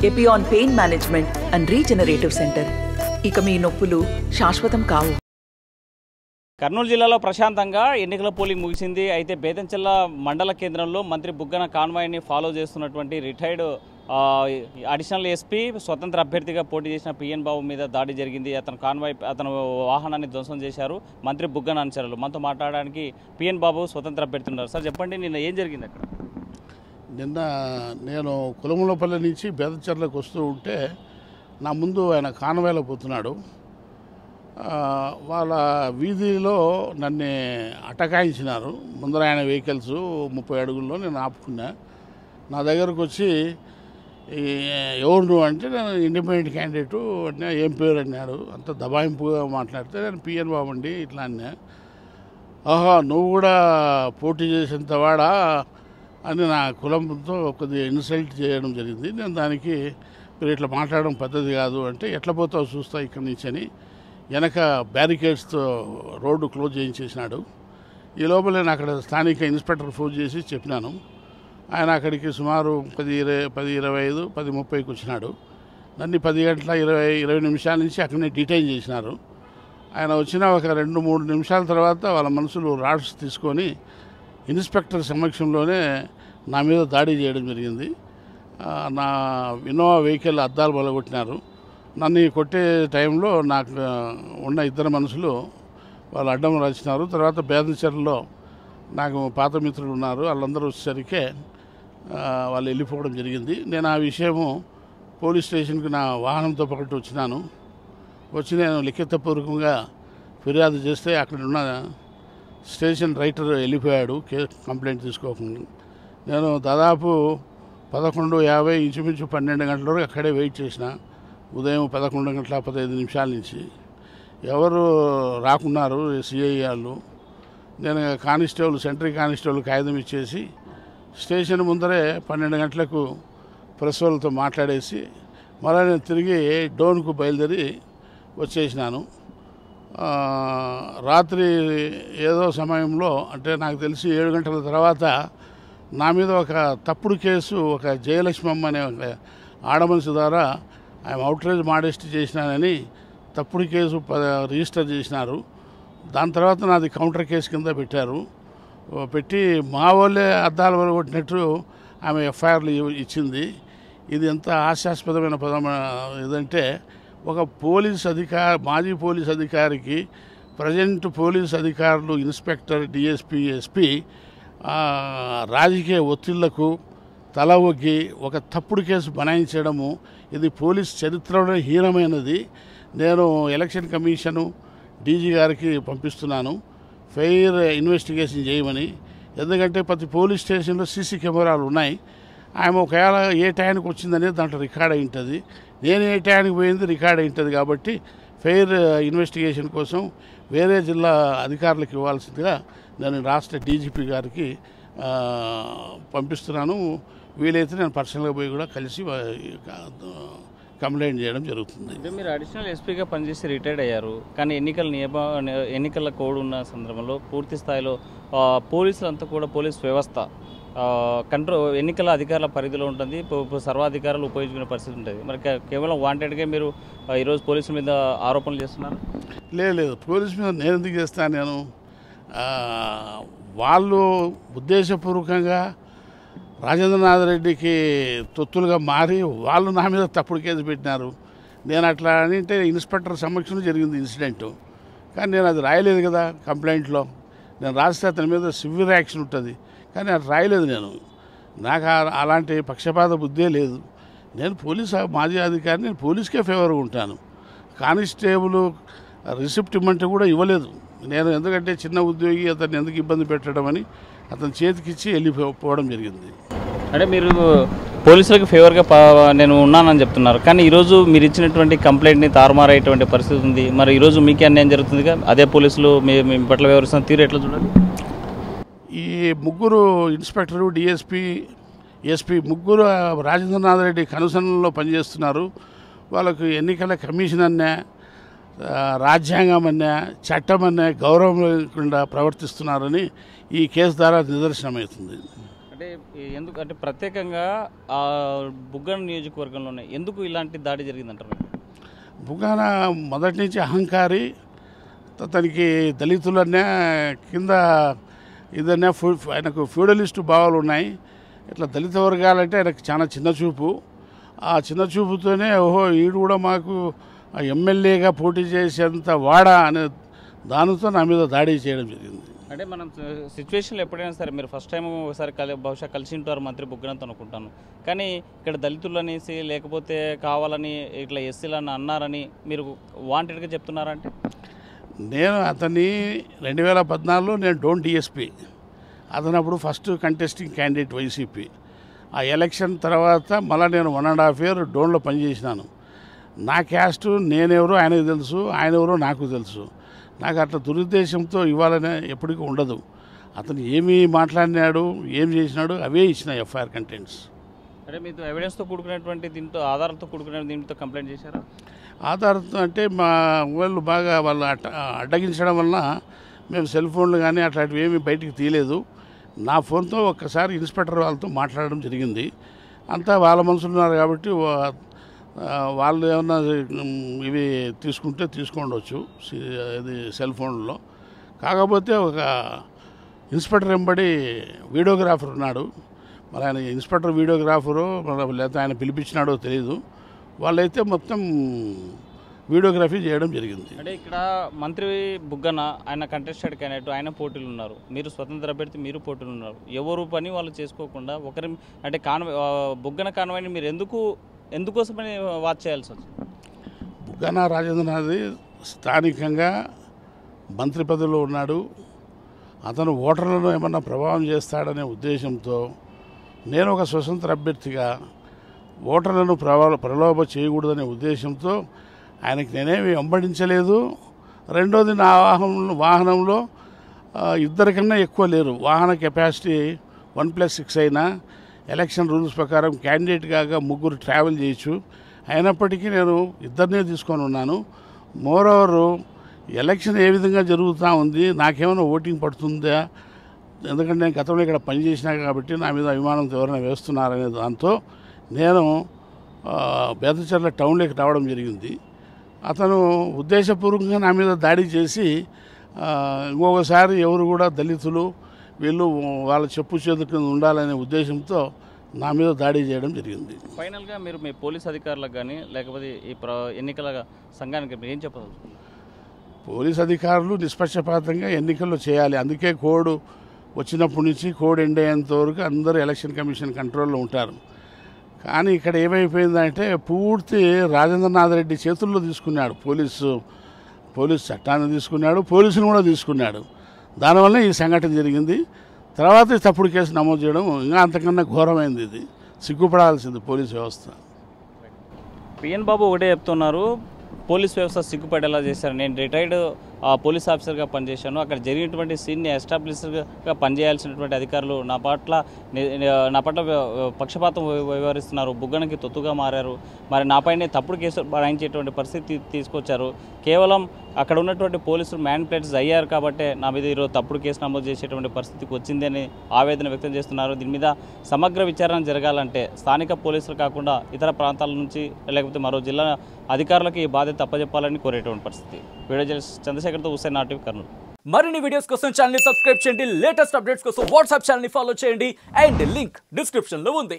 Epione pain management and regenerative centre. ఇక మీ నొప్పులు శాశ్వతం కావు. కర్నూలు జిల్లాలో ప్రశాంతంగా ఎన్నికల పోలింగ్ ముగిసింది. అయితే బేతంచెల్ల మండల కేంద్రంలో మంత్రి బుగ్గన కాన్వాయ్ని ఫాలో చేస్తున్నటువంటి రిటైర్డ్ అడిషనల్ ఎస్పీ స్వతంత్ర అభ్యర్థిగా పోటీ చేసిన పిఎన్ బాబు మీద దాడి జరిగింది. అతను వాహనాన్ని ధ్వంసం చేశారు మంత్రి బుగ్గన అనుచరులు. మనతో మాట్లాడడానికి పిఎన్ బాబు స్వతంత్ర అభ్యర్థి ఉన్నారు. సార్ చెప్పండి, నిన్న ఏం జరిగింది అక్కడ? నిన్న నేను కులములపల్లి నుంచి బేతంచెర్లకు వస్తూ ఉంటే నా ముందు ఆయన కాన్వాయ్లో పోతున్నాడు. వాళ్ళ వీధిలో నన్ను అటకాయించినారు. ముందర ఆయన వెహికల్స్ 30 అడుగుల్లో నేను ఆపుకున్నా. నా దగ్గరకు వచ్చి ఎవరు నువ్వు అంటే నేను ఇండిపెండెంట్ క్యాండిడేటు అంటే ఏం పేరు అన్నాడు. అంత దబాయింపుగా మాట్లాడితే నేను పిఎన్ బాబు అండి ఇట్లా అన్నా. ఆహా, నువ్వు కూడా పోటీ చేసేంత వాడా అని నా కులంతో కొద్దిగా ఇన్సల్ట్ చేయడం జరిగింది. నేను దానికి మీరు ఇట్లా మాట్లాడడం పద్ధతి కాదు అంటే ఎట్లా పోతావు చూస్తా ఇక్కడి నుంచి అని వెనక బ్యారికేడ్స్తో రోడ్డు క్లోజ్ చేయించేసినాడు. ఈ లోపల నేను అక్కడ స్థానిక ఇన్స్పెక్టర్ ఫోన్ చేసి చెప్పినాను. ఆయన అక్కడికి సుమారు 10:25, 10:30కి వచ్చినాడు. నన్ను 10 గంటల 20 నిమిషాల నుంచి అక్కడనే డిటైన్ చేసినారు. ఆయన వచ్చిన ఒక 2-3 నిమిషాల తర్వాత వాళ్ళ మనుషులు రాడ్స్ తీసుకొని ఇన్స్పెక్టర్ సమక్షంలోనే నా మీద దాడి చేయడం జరిగింది. నా ఇన్నోవా వెహికల్ అద్దాలు బలగొట్టినారు. నన్ను కొట్టే టైంలో నాకు ఉన్న 2 మనుషులు వాళ్ళు అడ్డం రాసినారు. తర్వాత బేతంచెర్లలో నాకు పాత మిత్రులు ఉన్నారు, వాళ్ళందరూ వచ్చేసరికి వాళ్ళు వెళ్ళిపోవడం జరిగింది. నేను ఆ విషయము పోలీస్ స్టేషన్కి నా వాహనంతో పాటు వచ్చినాను. వచ్చి నేను లిఖితపూర్వకంగా ఫిర్యాదు చేస్తే అక్కడ ఉన్న స్టేషన్ రైటర్ వెళ్ళిపోయాడు కంప్లైంట్ తీసుకోకుండా. నేను దాదాపు 11:50 ఇంచుమించు 12 గంటల వరకు అక్కడే వెయిట్ చేసిన. ఉదయం 11:15 నుంచి ఎవరు రాకున్నారు సిఐ వాళ్ళు. నేను కానిస్టేబుల్ సెంట్రీ కానిస్టేబుల్ కాగితం ఇచ్చేసి స్టేషన్ ముందరే 12 గంటలకు ప్రెస్ వాళ్ళతో మాట్లాడేసి మళ్ళీ నేను తిరిగి డోన్కు బయలుదేరి వచ్చేసినాను. రాత్రి ఏదో సమయంలో అంటే నాకు తెలిసి 7 గంటల తర్వాత నా మీద ఒక తప్పుడు కేసు ఒక జయలక్ష్మమ్మ అనే ఒక ఆడమనిషి ద్వారా ఆయన అవుట్రేజ్ మాడెస్ట్ చేసినానని తప్పుడు కేసు రిజిస్టర్ చేసినారు. దాని తర్వాత నాది కౌంటర్ కేసు కింద పెట్టి మా వాళ్ళే అద్దాలు కొట్టినట్టు ఆమె ఎఫ్ఐఆర్లు ఇచ్చింది. ఇది ఎంత హాస్యాస్పదమైన పదం ఇదంటే ఒక మాజీ పోలీస్ అధికారికి ప్రజెంట్ పోలీస్ అధికారులు ఇన్స్పెక్టర్, డిఎస్పీ, ఎస్పీ రాజకీయ ఒత్తిళ్లకు తల ఒగ్గి ఒక తప్పుడు కేసు బనాయించడము ఇది పోలీస్ చరిత్రలో హీనమైనది. నేను ఎలక్షన్ కమిషను డీజీ గారికి పంపిస్తున్నాను ఫెయిర్ ఇన్వెస్టిగేషన్ చేయమని. ఎందుకంటే ప్రతి పోలీస్ స్టేషన్లో సీసీ కెమెరాలు ఉన్నాయి. ఆమె ఒకవేళ ఏ టైంకి వచ్చిందనేది దాంట్లో రికార్డ్ అయి ఉంటుంది. నేను ఏ టైంకి పోయింది రికార్డ్ అయి ఉంటుంది. కాబట్టి ఫెయిర్ ఇన్వెస్టిగేషన్ కోసం వేరే జిల్లా అధికారులకు ఇవ్వాల్సిందిగా నేను రాష్ట్ర డీజీపీ గారికి పంపిస్తున్నాను. వీలైతే నేను పర్సనల్గా పోయి కూడా కలిసి కంప్లైంట్ చేయడం జరుగుతుంది. అంటే మీరు అడిషనల్ ఎస్పీగా పనిచేసి రిటైర్డ్ అయ్యారు, కానీ ఎన్నికల కోడ్ ఉన్న సందర్భంలో పూర్తి స్థాయిలో పోలీసులంతా కూడా పోలీస్ వ్యవస్థ ఎన్నికల అధికారుల పరిధిలో ఉంటుంది. సర్వాధికారులు ఉపయోగించుకునే పరిస్థితి ఉంటుంది. మరి కేవలం వాంటెడ్గా మీరు ఈరోజు పోలీసుల మీద ఆరోపణలు చేస్తున్నారు? లేదు, పోలీసు మీద నేను ఎందుకు చేస్తాను? నేను వాళ్ళు ఉద్దేశపూర్వకంగా రాజేంద్రనాథ్ రెడ్డికి తొత్తులుగా మారి వాళ్ళు నా మీద తప్పుడు కేసు పెట్టినారు. నేను అట్లా అంటే ఇన్స్పెక్టర్ సమక్షంలో జరిగింది ఇన్సిడెంటు, కానీ నేను అది రాయలేదు కదా కంప్లైంట్లో. నేను రాస్తే అతని మీద సివియర్ యాక్షన్ ఉంటుంది, కానీ అది రాయలేదు. నాకు అలాంటి పక్షపాత బుద్ధే లేదు. నేను మాజీ అధికారిని, నేను పోలీస్కే ఫేవర్గా ఉంటాను. కానిస్టేబుల్ రిసిప్ట్ ఇమ్మంటే కూడా ఇవ్వలేదు నేను. ఎందుకంటే చిన్న ఉద్యోగి, అతన్ని ఎందుకు ఇబ్బంది పెట్టడం అని అతని చేతికిచ్చి వెళ్ళిపోవడం జరిగింది. అంటే మీరు పోలీసులకు ఫేవర్గా నేను ఉన్నానని చెప్తున్నారు, కానీ ఈరోజు మీరు ఇచ్చినటువంటి కంప్లైంట్ని తారుమారయ్యేటువంటి పరిస్థితి ఉంది. మరి ఈరోజు మీకే అన్యాయం జరుగుతుందిగా, అదే పోలీసులు మీ పట్ల వ్యవహరిస్తున్న తీరు ఎట్లా చూడాలి? ఈ ముగ్గురు ఇన్స్పెక్టరు, డిఎస్పీ, ఎస్పీ ముగ్గురు రాజేంద్రనాథ్ రెడ్డి కనుసనలో పనిచేస్తున్నారు. వాళ్ళకు ఎన్నికల కమిషన్ అన్నా, రాజ్యాంగం అన్నా, చట్టం అన్నా గౌరవం లేకుండా ప్రవర్తిస్తున్నారని ఈ కేసు ద్వారా నిదర్శనమవుతుంది. అంటే ఎందుకంటే ప్రత్యేకంగా బుగ్గన నియోజకవర్గంలోనే ఎందుకు ఇలాంటి దాడి జరిగిందంటారు? బుగ్గాన మొదటి నుంచి అహంకారి, అతనికి దళితులనే కింద ఇదన్నా ఆయనకు ఫ్యూడలిస్టు భావాలు ఉన్నాయి. ఇట్లా దళిత వర్గాలంటే ఆయనకు చాలా చిన్న చూపు. ఆ చిన్న చూపుతోనే ఓహో ఈడు కూడా మాకు ఎమ్మెల్యేగా పోటీ చేసేంత వాడా అనే దానితో నా మీద దాడి చేయడం జరిగింది. అంటే మనం సిచ్యువేషన్లో ఎప్పుడైనా సరే మీరు ఫస్ట్ టైం ఒకసారి బహుశా కలిసి ఉంటారు మంత్రి బుగ్గనతో అనుకుంటాను, కానీ ఇక్కడ దళితులు అనేసి లేకపోతే కావాలని ఇట్లా ఎస్సీలని అన్నారని మీరు వాంటెడ్గా చెప్తున్నారంటే? నేను అతన్ని 2014లో నేను డోన్ డిఎస్పీ, అతను అప్పుడు ఫస్ట్ కంటెస్టింగ్ క్యాండిడేట్ వైసీపీ. ఆ ఎలక్షన్ తర్వాత మళ్ళీ నేను 1.5 year డోన్లో పనిచేసినాను. నా క్యాస్ట్ నేనెవరో ఆయనకు తెలుసు, ఆయన ఎవరో నాకు తెలుసు. నాకు అట్లా దురుద్దేశంతో ఇవ్వాలనే ఎప్పటికీ ఉండదు. అతను ఏమి మాట్లాడినాడు, ఏం చేసినాడు అవే ఇచ్చిన ఎఫ్ఐఆర్ కంటెంట్స్. అంటే మీతో ఎవిడెన్స్తో కూడుకునేటువంటి దీంతో ఆధారంతో కూడుకునే దీంతో కంప్లైంట్ చేశారా? ఆధారంతో అంటే మా వాళ్ళు బాగా వాళ్ళు అడ్డగించడం వలన మేము సెల్ ఫోన్లు కానీ అట్లాంటివి ఏమీ బయటికి తీయలేదు. నా ఫోన్తో ఒక్కసారి ఇన్స్పెక్టర్ వాళ్ళతో మాట్లాడడం జరిగింది. అంతా వాళ్ళ మనుషులు ఉన్నారు కాబట్టి వాళ్ళు ఏమన్నా ఇవి తీసుకుంటే తీసుకోండవచ్చు ఇది సెల్ ఫోన్లో. కాకపోతే ఒక ఇన్స్పెక్టర్ వెంబడి వీడియోగ్రాఫర్ ఉన్నాడు. మరి ఆయన ఇన్స్పెక్టర్ వీడియోగ్రాఫరు లేకపోతే ఆయన పిలిపించినాడో తెలియదు. వాళ్ళైతే మొత్తం వీడియోగ్రఫీ చేయడం జరిగింది. అంటే ఇక్కడ మంత్రి బుగ్గన ఆయన కంటెస్టెడ్ క్యాండిడేట్, ఆయన పోటీలు ఉన్నారు, మీరు స్వతంత్ర అభ్యర్థి, మీరు పోటీలు ఉన్నారు. ఎవరు పని వాళ్ళు చేసుకోకుండా ఒకరి అంటే బుగ్గన కాన్వాయ్ని మీరు ఎందుకోసమని వాచ్ చేయాల్సి వచ్చింది? బుగ్గన రాజేంద్రనాథ్ స్థానికంగా మంత్రి పదవిలో ఉన్నాడు. అతను ఓటర్లను ఏమన్నా ప్రభావం చేస్తాడనే ఉద్దేశంతో నేను ఒక స్వతంత్ర అభ్యర్థిగా ఓటర్లను ప్రలోభ చేయకూడదనే ఉద్దేశంతో ఆయనకి నేనేమి వెంబడించలేదు. రెండోది నా వాహనంలో ఇద్దరికన్నా ఎక్కువ లేరు. వాహన కెపాసిటీ 1+6 అయినా ఎలక్షన్ రూల్స్ ప్రకారం క్యాండిడేట్ కాగా 3 ట్రావెల్ చేయొచ్చు. అయినప్పటికీ నేను ఇద్దరినే తీసుకొని ఉన్నాను. మోరోవరు ఎలక్షన్ ఏ విధంగా జరుగుతూ ఉంది, నాకేమైనా ఓటింగ్ పడుతుందా, ఎందుకంటే నేను గతంలో ఇక్కడ పనిచేసినా కాబట్టి నా మీద అభిమానంతో ఎవరైనా వేస్తున్నారనే దాంతో నేను బేతచర్ల టౌన్లోకి రావడం జరిగింది. అతను ఉద్దేశపూర్వకంగా నా మీద దాడి చేసి ఇంకొకసారి ఎవరు కూడా దళితులు వీళ్ళు వాళ్ళ చెప్పు చేతుకు ఉండాలనే ఉద్దేశంతో నా మీద దాడి చేయడం జరిగింది. ఫైనల్గా మీరు మీ పోలీస్ అధికారులకు కానీ లేకపోతే ఈ ఎన్నికల సంఘానికి మీరు ఏం చెప్పదలుచుకున్నారు? పోలీస్ అధికారులు నిష్పక్షపాతంగా ఎన్నికల్లో చేయాలి. అందుకే కోడ్ వచ్చినప్పటి నుంచి కోడ్ ఎండ్ అయ్యేంత వరకు అందరూ ఎలక్షన్ కమిషన్ కంట్రోల్లో ఉంటారు. కానీ ఇక్కడ ఏమైపోయిందంటే పూర్తి రాజేంద్రనాథ్ రెడ్డి చేతుల్లో తీసుకున్నాడు. పోలీసు చట్టాన్ని తీసుకున్నాడు, పోలీసును కూడా తీసుకున్నాడు. దానివల్ల ఈ సంఘటన జరిగింది. తర్వాత తప్పుడు కేసు నమోదు చేయడం ఇంకా అంతకన్నా ఘోరమైంది. ఇది సిగ్గుపడాల్సింది పోలీస్ వ్యవస్థ. పిఎన్ బాబు ఒకటే చెప్తున్నారు, పోలీస్ వ్యవస్థ సిగ్గుపడేలా చేశారు. నేను రిటైర్డ్ పోలీస్ ఆఫీసర్గా పనిచేశాను, అక్కడ జరిగినటువంటి సీన్ని ఎస్టాబ్లిష్గా పనిచేయాల్సినటువంటి అధికారులు నా పట్ల పక్షపాతం వ్యవహరిస్తున్నారు, బుగ్గనకి తొత్తుగా మారారు, మరి నాపైనే తప్పుడు కేసులు బనాయించేటువంటి పరిస్థితి తీసుకొచ్చారు. కేవలం అక్కడ ఉన్నటువంటి పోలీసులు మ్యానిపులేట్స్ అయ్యారు కాబట్టి నా మీద ఈరోజు తప్పుడు కేసు నమోదు చేసేటువంటి పరిస్థితికి వచ్చిందని ఆవేదన వ్యక్తం చేస్తున్నారు. దీని మీద సమగ్ర విచారణ జరగాలంటే స్థానిక పోలీసులు కాకుండా ఇతర ప్రాంతాల నుంచి లేకపోతే మరో జిల్లా అధికారులకు ఈ బాధ్యత అప్పచెప్పాలని కోరేటువంటి పరిస్థితి. వీడియో జర్నలిస్ట్ చంద్రశేఖర్తో హుస్సేన్, RTV, కర్నూలు. మరిన్ని వీడియోస్ కోసం ఛానల్ ని సబ్స్క్రైబ్ చేయండి, లేటెస్ట్ అప్డేట్స్ కోసం వాట్సాప్ ఛానల్ ని ఫాలో చేయండి అండ్ లింక్ డిస్క్రిప్షన్ లో ఉంది.